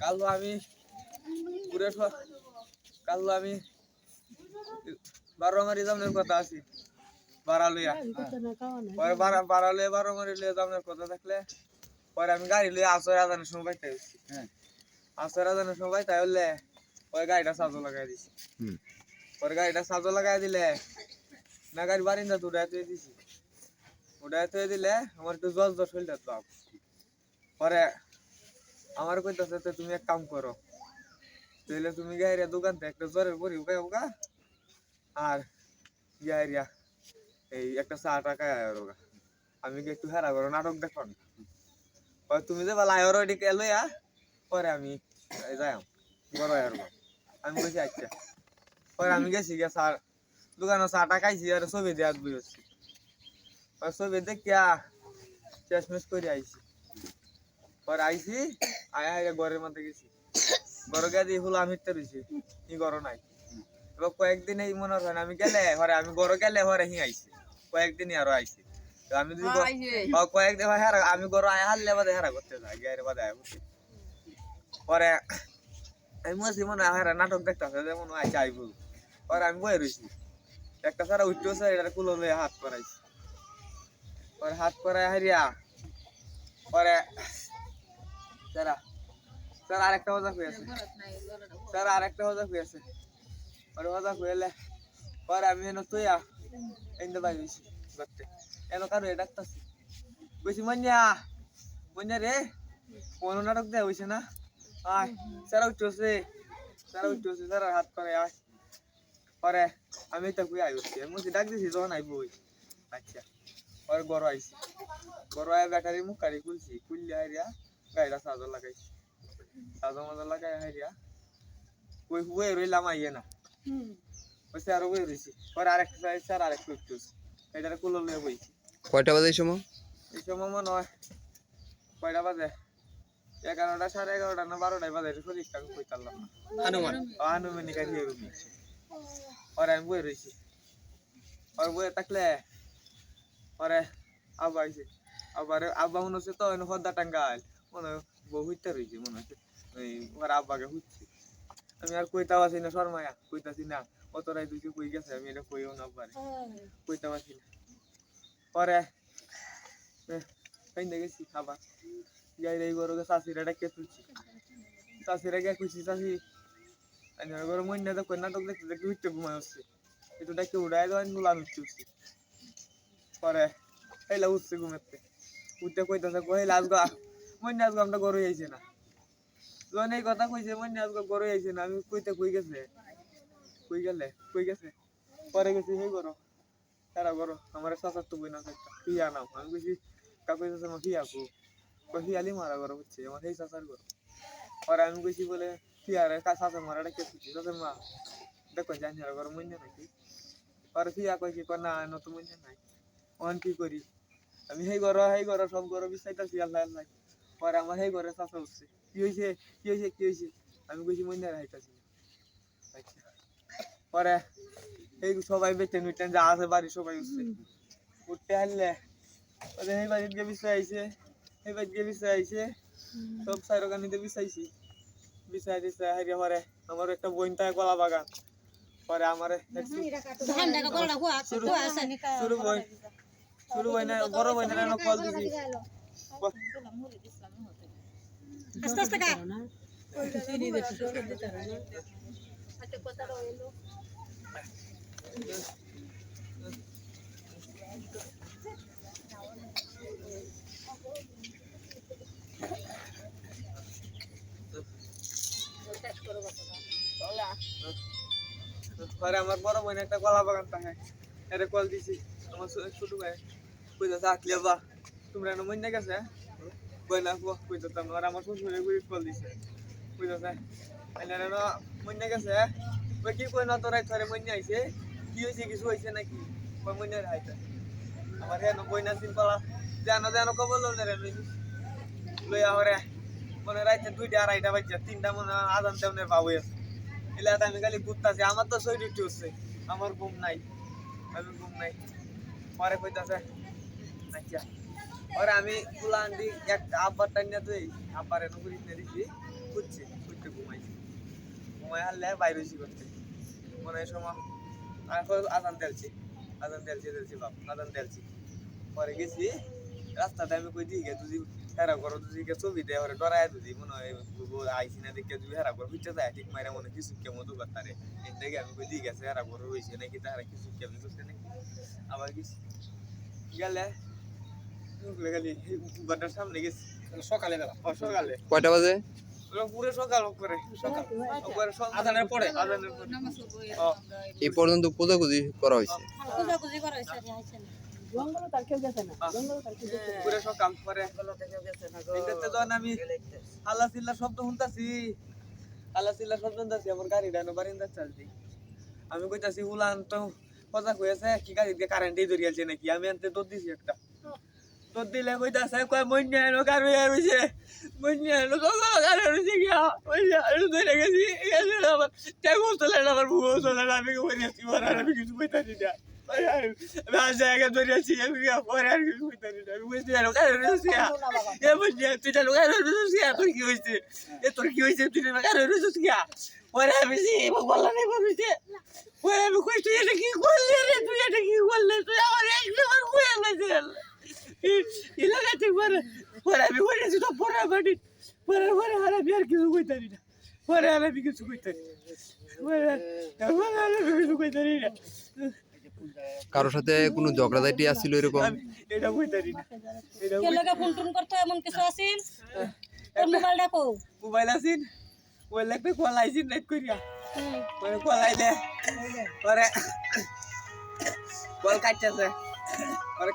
কালো আমি কালো আমি 12 মারি যাওয়ার কথা আছি বারালইয়া পরে বারালইয়া 12 মারি লইয়া যাওয়ার কথা থাকলে পরে আমি গাড়ি লইয়া আসর আজানের সময় বাইতে হইছি আসর আজানের সময় বাইতে হইলে ওই গাড়িটা সাজো লাগাই দিছি পরে গাড়িটা সাজো লাগাই দিলে না গাড়ি বারিন্দা উড়াই তুই দিছি উড়াই তুই দিলে আমার একটু জল জল শরীরটা তো পরে আমার কইতাছে তুমি এক কাম করো তাহলে তুমি গাড়ির দোকান থেকে একটা জ্বরের বড়ি উগাই উগা আর গাড়িয়া এই একটা চা টাকা আয়োগা আমি কি একটু হেরা করো নাটক দেখুন তুমি যে বলা আয়োর ওইদিকে লইয়া পরে আমি যাই বড় আয়োর আমি বলছি আচ্ছা পরে আমি গেছি গিয়ে স্যার দোকানে চা টাকাইছি আর ছবি দিয়ে আসবি হচ্ছি ছবি দেখিয়া শেষমেশ করে আইছি পরে আইছি আয়া ঘরের মধ্যে গেছি ঘরে গিয়ে দিয়ে হলো আমি রয়েছি ই ঘর নাই এবার কয়েকদিন এই মনে হয় আমি গেলে ঘরে আমি ঘরে গেলে ঘরে হি আইছি কয়েকদিনই আরো আইছি আমি যদি কয়েকদিন হেরা আমি ঘরে আয়া হারলে বাদে হেরা করতে যাই গিয়ে বাদে আয়া করতে পরে আমি মনে মনে হেরা নাটক দেখতেছে যেমন আইসি আইব পরে আমি বয়ে রয়েছি একটা সারা উঠতেছে এটা কুলো লইয়া হাত করাইছি পরে হাত করাই হারিয়া পরে স্যার আরেকটা মজা হয়েছে স্যার আরেকটা মজা হয়েছে পরে মজা হইলে পরে আমি এনে তুইয়া এনে বাই হয়েছি করতে এনে কারো ডাকতেছি বলছি মন্যা রে কোন নাটক দেওয়া হয়েছে না আয় স্যার উঠছে স্যার হাত করে আয় পরে আমি তো কুই আই উঠছি আমি ডাক দিছি যখন আইব আচ্ছা পরে গরু আইছি গরু আয় ব্যাটারি মুখ কাড়ি খুললি হারিয়া গাড়িটা সাজো লাগাইছি সাজো মজা লাগাই হারিয়া ওই হুয়ে রইলাম আইয়ে না ওই স্যার ওই রয়েছি পরে আরেকটা স্যার আরেকটু উঠছে এটারে কুলো লয়ে বইছি কয়টা বাজে এই সময় মনে হয় কয়টা বাজে 11টা 11:30 না 12টায় বাজে শরীরটা আমি কই পারলাম না আনুমানিক আর হিরো পরে আমি বই রয়েছি আর বইয়ে থাকলে পরে আব্বা আইছে আব্বা মনে হচ্ছে তো হদ্দা টাঙ্গাইল মনে হয় বহুইটা রয়েছে মনে হচ্ছে ওই ওর আব্বাকে হুচ্ছে আমি আর কইতাও আছি না শর্মায়া কইতাছি না অতরাই দুইকে কই গেছে আমি এটা কইও না আব্বারে কইতাও আছি না পরে কইন্দে গেছি আবার যাই রে গরু চাষিরা ডাকে তুলছি চাষিরা গিয়ে কইছি চাষি গরু মইনা তো কই নাটক দেখতে দেখতে উঠতে ঘুমাই হচ্ছে একটু ডাকে উড়াই দেওয়া নুলাম উঠছি পরে এইলা উঠছে ঘুমেতে উঠতে কইতাছে কইলা আজগা মইনা আজগা আমরা গরু আইছে না যখন এই কথা কইছে মইনা আজগা গরু আইছে না আমি কইতে কই গেছে পরে গেছি সেই গরু তারা গরু আমার চাচার তো বই না একটা ফিয়া নাম আমি কইছি কাকু চাচা মা ফিয়া কো কহিয়ালি মারা গরু হচ্ছে আমার সেই চাচার গরু পরে আমি কইছি বলে ফিয়ারে চাচা মারাটা কে তুলছি চাচার মা দেখো জানি আর গরু মইনা নাকি পরে ফিয়া কই কি না নতুন মইনা নাই অন কি করি আমি সেই ঘর সব ঘর বিচাইতাছি আল্লাহ আল্লাহ পরে আমার সেই ঘরে চাচা উঠছে কি হয়েছে আমি কইছি মইনা রাইতাছি আচ্ছা পরে এই সবাই বেটেন যা আছে বাড়ি সবাই উঠতে হারলে সেই বাড়িতে গিয়ে বিষয় আইছে সব সাইরকানিতে বিছাই দিছে হারিয়ে পরে আমার একটা বোন থাকে কলা বাগান পরে আমার শুরু হয় না বড় হয় না কল দিছি আস্তে আস্তে কা পরে আমার বড় বোন একটা কলা বাগান থাকে এটা কল দিছি আমার ছোট ভাই কইতাছে আকলে বা তোমরা না মইনা গেছে বইনা কইতাছে আমার শ্বশুরে গুলি কল দিছে কইতাছে আইনা না মইনা গেছে ওই কি কই না তোরাই ধরে মইনা আইছে কি হইছে কিছু হইছে নাকি কই মইনা রাইতা আমার হেন বইনা সিম্পলা জানো কবল রে লইয়া হরে মনে রাইতে 2টা 2:30 বাজে 3টা মনে আজান দেওনের বাবু আছে এলা আমি খালি ঘুরতাছি আমার তো শরীর উঠছে আমার ঘুম নাই পরে কইতাছে আচ্ছা পরে আমি ফুলান দি একটা আব্বার টাইনা তুই আব্বার এনে করিস না দিছি খুঁজছে খুঁজতে ঘুমাইছি ঘুমাই হারলে বাইরে হয়েছি করতে মনে হয় সময় আজান তেলছি বাপ আজান তেলছি পরে গেছি রাস্তাতে আমি কই দিকে তুই হেরা করো তুই ছবি দেয় ওরে ডরায় তুই মনে হয় আইসি না দেখে তুই হেরা করো বুঝতে যায় ঠিক মাইরা মনে কিছু কেমন তো করতারে এই দেখে আমি কই দিকে হেরা করো রয়েছে নাকি তারা কিছু কেমন করতে নাকি আবার গেছি গেলে খালি বাটার সামনে গেছি সকালে বেলা সকালে কয়টা বাজে? পুরো সকাল করে আজানের পরে এই পর্যন্ত খোঁজাখুঁজি করা হয়েছে। পুরো সকাল পরে এটাতে যখন আমি আল্লাহ চিল্লা শব্দ শুনতাছি আমার গাড়িটা বারিন্দা চালছি আমি কইতাছি উলান তো কথা কইছে কি গাড়ি দিয়ে কারেন্ট এই ধরিয়াছে নাকি আমি আনতে দৌড় দিছি একটা দৌড় দিলে কইতাছে কয় মইন্যা এলো গাড়ি রইছে মইন্যা এলো গাড়ি রইছে গিয়া ওই ধরে গেছি আমার ট্যাগো চলে না আমার বুবো চলে না আমি কইছি আর আমি কিছু কইতাছি না আমি আজ জায়গা ধরিয়াছি আমি পরে আর কিছু কইতাছি না আমি কইছি এলো গাড়ি রইছে এ মইন্যা তুই এলো গাড়ি রইছে তোর কি হইছে তোর কি হইছে তুই গাড়ি রইছে গিয়া পরে আমি বললাম নাই বলছে পরে আমি কই তুই এটা কি করলি রে তুই এটা কি করলি তুই আমার একবার কই লাগছে ইলাকাতে পরে আমি কইছি তো পরে আর আমি আর কিছু কইতারি না পরে আর আমি কিছু কইতারি না কারোর সাথে কোনো ঝগড়াঝাটি আছিল এরকম? এটা কইতারি না কে লাগা ফোন টোন করতে এমন কিছু আছিল তোর মোবাইলটা কো মোবাইল আছিন ওই লাগতে কল আইছিন নেট করিয়া পরে কল আইলে পরে কল কাটতেছে পরে